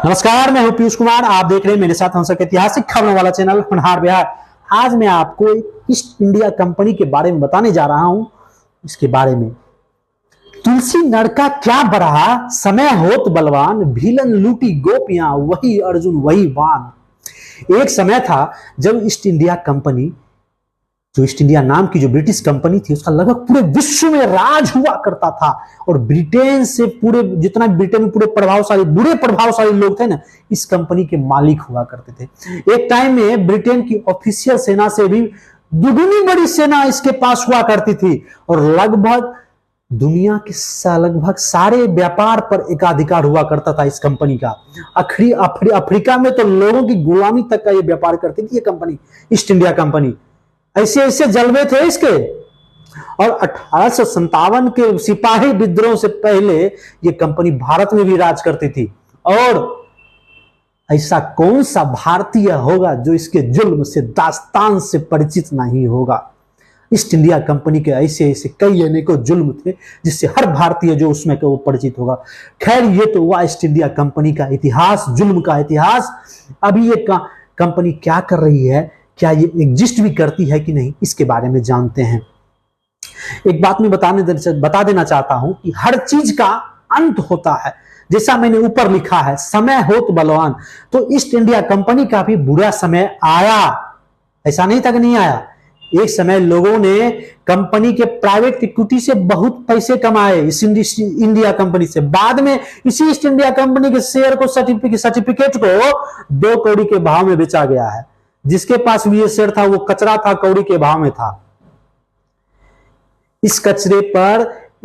नमस्कार, मैं हूं पीयूष कुमार। आप देख रहे हैं मेरे साथ हंसक ऐतिहासिक खबरों वाला चैनल होनहार बिहार। आज मैं आपको ईस्ट इंडिया कंपनी के बारे में बताने जा रहा हूं। इसके बारे में तुलसी नरका क्या बढ़ा, समय होत बलवान, भीलन लूटी गोपियां, वही अर्जुन वही बाण। एक समय था जब ईस्ट इंडिया कंपनी, जो ईस्ट इंडिया नाम की जो ब्रिटिश कंपनी थी, उसका लगभग पूरे विश्व में राज हुआ करता था। और ब्रिटेन से पूरे जितना ब्रिटेन में पूरे प्रभावशाली बुरे प्रभावशाली लोग थे ना, इस कंपनी के मालिक हुआ करते थे। एक टाइम में ब्रिटेन की ऑफिशियल सेना से भी दुगनी बड़ी सेना इसके पास हुआ करती थी और लगभग दुनिया के लगभग सारे व्यापार पर एकाधिकार हुआ करता था इस कंपनी का। अफ्रीका में तो लोगों की गुलामी तक का ये व्यापार करती थी ये कंपनी, ईस्ट इंडिया कंपनी। ऐसे ऐसे जलवे थे इसके। और 1857 के सिपाही विद्रोह से पहले ये कंपनी भारत में भी राज करती थी। और ऐसा कौन सा भारतीय होगा जो इसके जुल्म से, दास्तान से परिचित नहीं होगा। ईस्ट इंडिया कंपनी के ऐसे ऐसे कई अनेकों जुल्म थे जिससे हर भारतीय जो उसमें वो परिचित होगा। खैर, ये तो हुआ ईस्ट इंडिया कंपनी का इतिहास, जुल्म का इतिहास। अभी ये कंपनी क्या कर रही है, क्या ये एग्जिस्ट भी करती है कि नहीं, इसके बारे में जानते हैं। एक बात मैं बता देना चाहता हूं कि हर चीज का अंत होता है। जैसा मैंने ऊपर लिखा है, समय होत बलवान, तो ईस्ट इंडिया कंपनी का भी बुरा समय आया। ऐसा नहीं था कि नहीं आया। एक समय लोगों ने कंपनी के प्राइवेट इक्विटी से बहुत पैसे कमाए इस इंडिया कंपनी से। बाद में इसी ईस्ट इंडिया कंपनी के शेयर को, सर्टिफिकेट को 2 कौड़ी के भाव में बेचा गया है। जिसके पास भी ये शेयर था वो कचरा था, कौड़ी के भाव में था। इस कचरे पर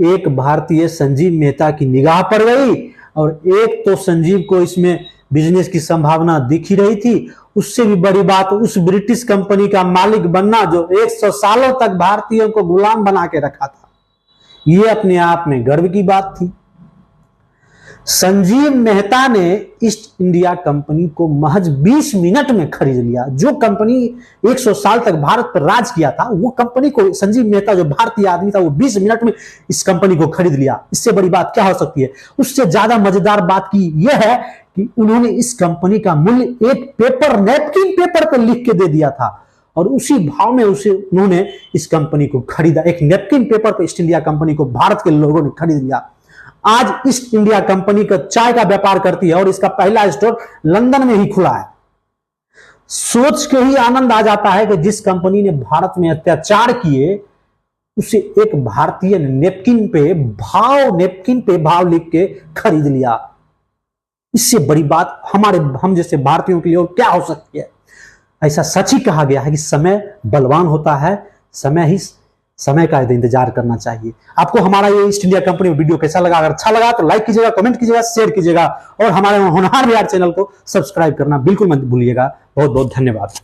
एक भारतीय संजीव मेहता की निगाह पड़ गई और एक तो संजीव को इसमें बिजनेस की संभावना दिख ही रही थी। उससे भी बड़ी बात, उस ब्रिटिश कंपनी का मालिक बनना जो 100 सालों तक भारतीयों को गुलाम बना के रखा था, ये अपने आप में गर्व की बात थी। संजीव मेहता ने ईस्ट इंडिया कंपनी को महज 20 मिनट में खरीद लिया। जो कंपनी 100 साल तक भारत पर राज किया था, वो कंपनी को संजीव मेहता जो भारतीय आदमी था, वो 20 मिनट में इस कंपनी को खरीद लिया। इससे बड़ी बात क्या हो सकती है। उससे ज्यादा मजेदार बात की यह है कि उन्होंने इस कंपनी का मूल्य एक पेपर, नैपकिन पेपर पर लिख के दे दिया था और उसी भाव में उन्होंने इस कंपनी को खरीदा। एक नैपकिन पेपर पर ईस्ट इंडिया कंपनी को भारत के लोगों ने खरीद लिया। आज ईस्ट इंडिया कंपनी का चाय का व्यापार करती है और इसका पहला स्टोर लंदन में ही खुला है। सोच के ही आनंद आ जाता है कि जिस कंपनी ने भारत में अत्याचार किए, उसे एक भारतीय ने नेपकिन पे भाव लिख के खरीद लिया। इससे बड़ी बात हम जैसे भारतीयों के लिए और क्या हो सकती है। ऐसा सच ही कहा गया है कि समय बलवान होता है, समय का इंतजार करना चाहिए। आपको हमारा ये ईस्ट इंडिया कंपनी वीडियो कैसा लगा? अगर अच्छा लगा तो लाइक कीजिएगा, कमेंट कीजिएगा, शेयर कीजिएगा और हमारे होनहार बिहार चैनल को सब्सक्राइब करना बिल्कुल मत भूलिएगा। बहुत बहुत धन्यवाद।